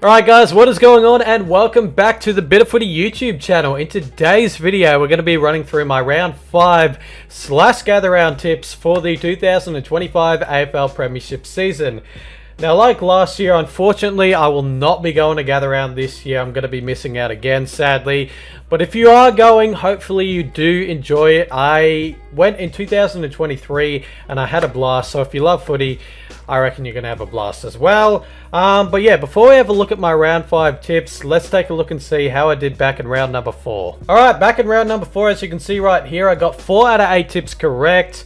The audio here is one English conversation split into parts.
Alright guys, what is going on, and welcome back to the Bit of Footy YouTube channel. In today's video, we're going to be running through my round 5 / gather round tips for the 2025 AFL Premiership season. Now, like last year, unfortunately, I will not be going to gather round this year. I'm going to be missing out again, sadly. But if you are going, hopefully you do enjoy it. I went in 2023 and I had a blast. So if you love footy, I reckon you're going to have a blast as well. But yeah, before we have a look at my round 5 tips, let's take a look and see how I did back in round number 4. Alright, back in round number 4, as you can see right here, I got 4 out of 8 tips correct.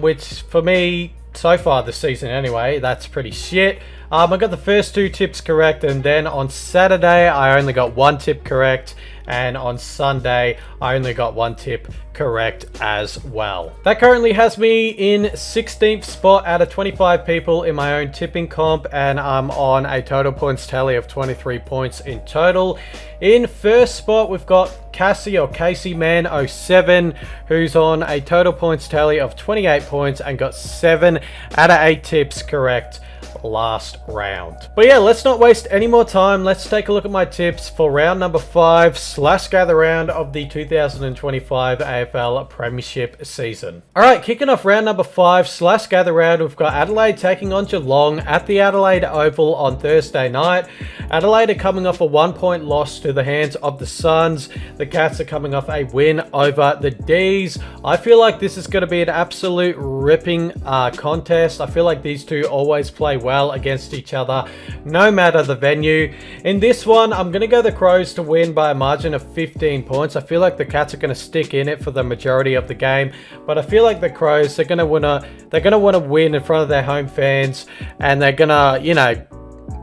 Which for me, so far this season anyway, that's pretty shit. I got the first 2 tips correct, and then on Saturday I only got 1 tip correct, and on Sunday I only got 1 tip correct as well. That currently has me in 16th spot out of 25 people in my own tipping comp, and I'm on a total points tally of 23 points in total. In first spot we've got Casey Man 07, who's on a total points tally of 28 points and got 7 out of 8 tips correct last round. But yeah, let's not waste any more time. Let's take a look at my tips for round number 5 / gather round of the 2025 AFL Premiership season. Alright, kicking off round number 5 / gather round, we've got Adelaide taking on Geelong at the Adelaide Oval on Thursday night. Adelaide are coming off a 1-point loss to the hands of the Suns. The Cats are coming off a win over the D's. I feel like this is going to be an absolute ripping contest. I feel like these two always play well against each other, no matter the venue. In this one, I'm going to go the Crows to win by a margin of 15 points. I feel like the Cats are going to stick in it for the majority of the game, but I feel like the Crows, they're going to want to win in front of their home fans, and they're going to,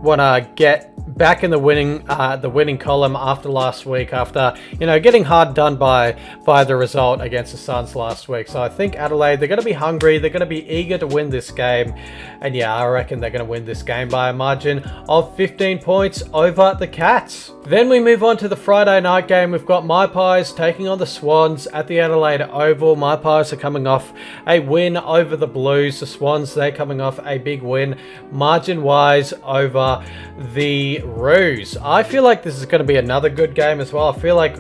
want to get back in the winning column after last week, after getting hard done by the result against the Suns last week. So I think Adelaide, they're going to be hungry, they're going to be eager to win this game, and yeah, I reckon they're going to win this game by a margin of 15 points over the Cats. Then we move on to the Friday night game. We've got My Pies taking on the Swans at the Adelaide Oval. My Pies are coming off a win over the Blues. The Swans, they're coming off a big win margin wise over the Roos. I feel like this is going to be another good game as well. I feel like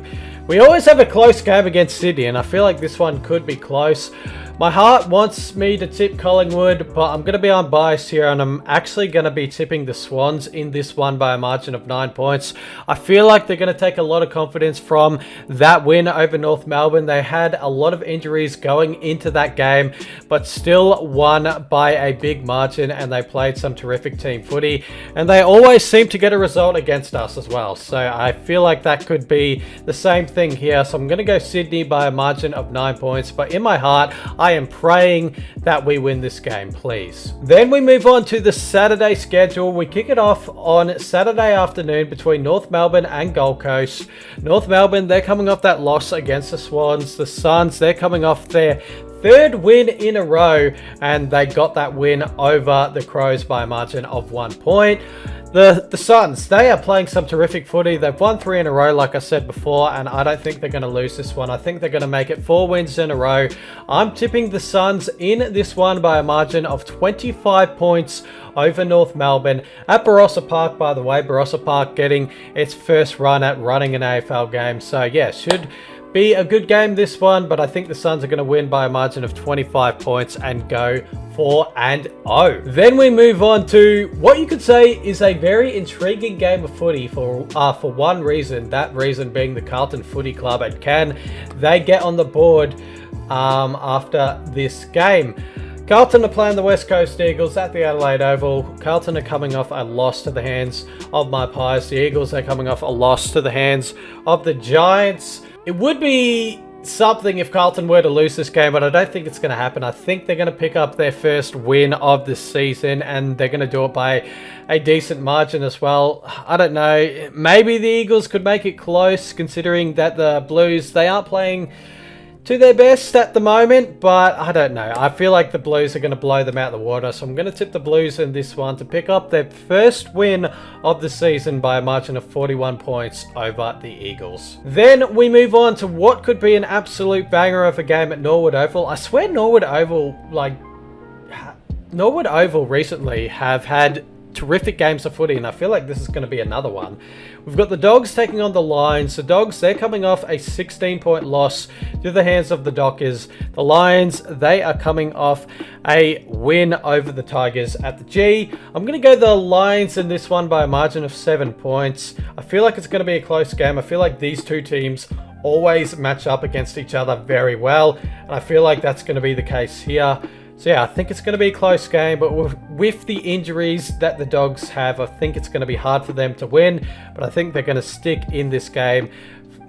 we always have a close game against Sydney, and I feel like this one could be close. My heart wants me to tip Collingwood, but I'm going to be unbiased here, and I'm actually going to be tipping the Swans in this one by a margin of 9 points. I feel like they're going to take a lot of confidence from that win over North Melbourne. They had a lot of injuries going into that game, but still won by a big margin, and they played some terrific team footy, and they always seem to get a result against us as well. So I feel like that could be the same thing here. So I'm going to go Sydney by a margin of 9 points, but in my heart, I am praying that we win this game, please. Then we move on to the Saturday schedule. We kick it off on Saturday afternoon between North Melbourne and Gold Coast. North Melbourne, they're coming off that loss against the Swans. The Suns, they're coming off their 3rd win in a row, and they got that win over the Crows by a margin of 1 point. The Suns, they are playing some terrific footy. They've won 3 in a row, like I said before, and I don't think they're going to lose this one. I think they're going to make it 4 wins in a row. I'm tipping the Suns in this one by a margin of 25 points over North Melbourne at Barossa Park, by the way. Barossa Park getting its first run at running an AFL game. So yeah, should be a good game this one, but I think the Suns are going to win by a margin of 25 points and go 4-0. Then we move on to what you could say is a very intriguing game of footy for one reason, that reason being the Carlton Footy Club, and can they get on the board after this game. Carlton are playing the West Coast Eagles at the Adelaide Oval. Carlton are coming off a loss to the hands of My Pies. The Eagles are coming off a loss to the hands of the Giants. It would be something if Carlton were to lose this game, but I don't think it's going to happen. I think they're going to pick up their first win of the season, and they're going to do it by a decent margin as well. I don't know. Maybe the Eagles could make it close, considering that the Blues, they aren't playing to their best at the moment, but I don't know. I feel like the Blues are going to blow them out of the water, so I'm going to tip the Blues in this one to pick up their first win of the season by a margin of 41 points over the Eagles. Then we move on to what could be an absolute banger of a game at Norwood Oval. I swear Norwood Oval recently have had terrific games of footy, and I feel like this is going to be another one. We've got the Dogs taking on the Lions. The Dogs, they're coming off a 16-point loss to the hands of the Dockers. The Lions, they are coming off a win over the Tigers at the G. I'm going to go the Lions in this one by a margin of 7 points. I feel like it's going to be a close game. I feel like these two teams always match up against each other very well, and I feel like that's going to be the case here. So yeah, I think it's going to be a close game, but with the injuries that the Dogs have, I think it's going to be hard for them to win, but I think they're going to stick in this game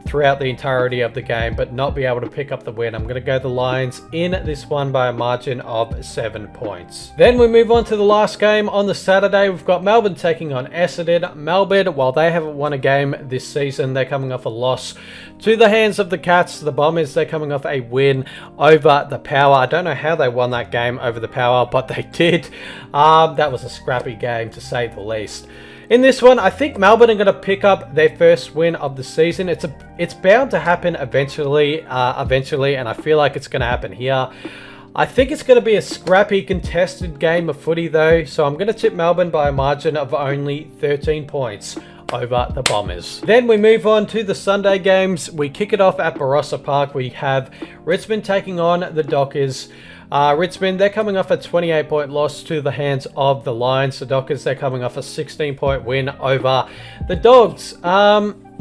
throughout the entirety of the game, but not be able to pick up the win. I'm going to go the Lions in this one by a margin of 7 points. Then we move on to the last game on the Saturday. We've got Melbourne taking on Essendon. Melbourne, while they haven't won a game this season, they're coming off a loss to the hands of the Cats. The Bombers, they're coming off a win over the Power. I don't know how they won that game over the Power, but they did. That was a scrappy game, to say the least. In this one, I think Melbourne are going to pick up their first win of the season. It's bound to happen eventually, and I feel like it's going to happen here. I think it's going to be a scrappy, contested game of footy, though, so I'm going to tip Melbourne by a margin of only 13 points over the Bombers. Then we move on to the Sunday games. We kick it off at Barossa Park. We have Richmond taking on the Dockers. Richmond, they're coming off a 28-point loss to the hands of the Lions. The Dockers, they're coming off a 16-point win over the Dogs.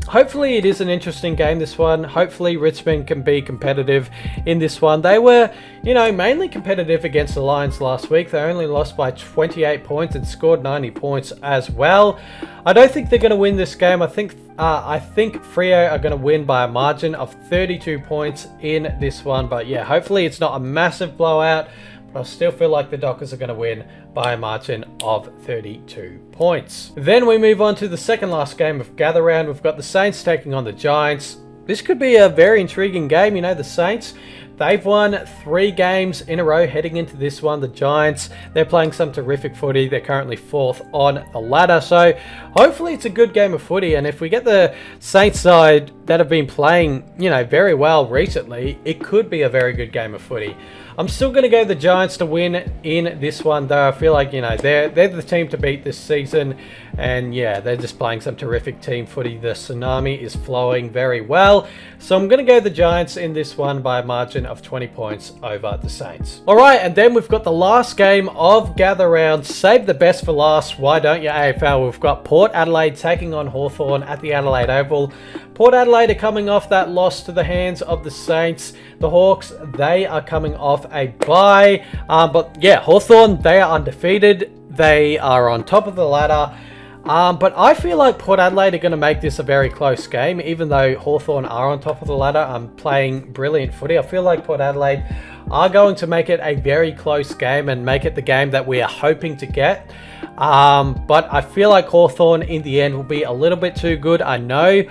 Hopefully it is an interesting game, this one. Hopefully Richmond can be competitive in this one. They were, mainly competitive against the Lions last week. They only lost by 28 points and scored 90 points as well. I don't think they're going to win this game. I think Freo are going to win by a margin of 32 points in this one. But yeah, hopefully it's not a massive blowout. But I still feel like the Dockers are going to win by a margin of 32 points. Then we move on to the second last game of Gather Round. We've got the Saints taking on the Giants. This could be a very intriguing game. The Saints, they've won 3 games in a row heading into this one. The Giants, they're playing some terrific footy. They're currently 4th on the ladder. So hopefully it's a good game of footy. And if we get the Saints side that have been playing, very well recently, it could be a very good game of footy. I'm still going to go the Giants to win in this one, though. I feel like, they're the team to beat this season. And yeah, they're just playing some terrific team footy. The tsunami is flowing very well. So I'm going to go the Giants in this one by a margin of 20 points over the Saints. All right, and then we've got the last game of Gather Round. Save the best for last. Why don't you, AFL? We've got Port Adelaide taking on Hawthorn at the Adelaide Oval. Port Adelaide are coming off that loss to the hands of the Saints. The Hawks, they are coming off a bye. But yeah, Hawthorn, they are undefeated. They are on top of the ladder. But I feel like Port Adelaide are going to make this a very close game, even though Hawthorn are on top of the ladder, playing brilliant footy. I feel like Port Adelaide are going to make it a very close game and make it the game that we are hoping to get. But I feel like Hawthorn in the end will be a little bit too good. I know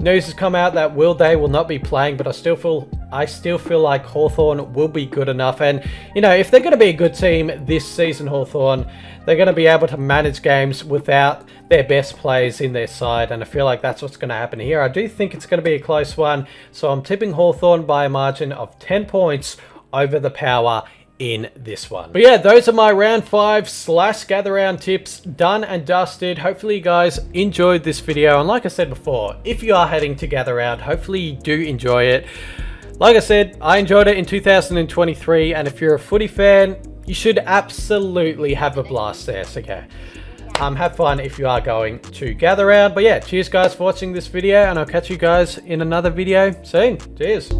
news has come out that Will Day will not be playing, but I still feel like Hawthorn will be good enough. And if they're going to be a good team this season, Hawthorn, they're going to be able to manage games without their best players in their side, and I feel like that's what's going to happen here. I do think it's going to be a close one, so I'm tipping Hawthorn by a margin of 10 points over the Power in this one. But yeah, those are my round 5 / gather round tips done and dusted. Hopefully you guys enjoyed this video, and like I said before, if you are heading to gather round, hopefully you do enjoy it. Like I said, I enjoyed it in 2023, and if you're a footy fan, you should absolutely have a blast there. So yeah, have fun if you are going to gather round. But yeah, cheers guys for watching this video, and I'll catch you guys in another video soon. Cheers.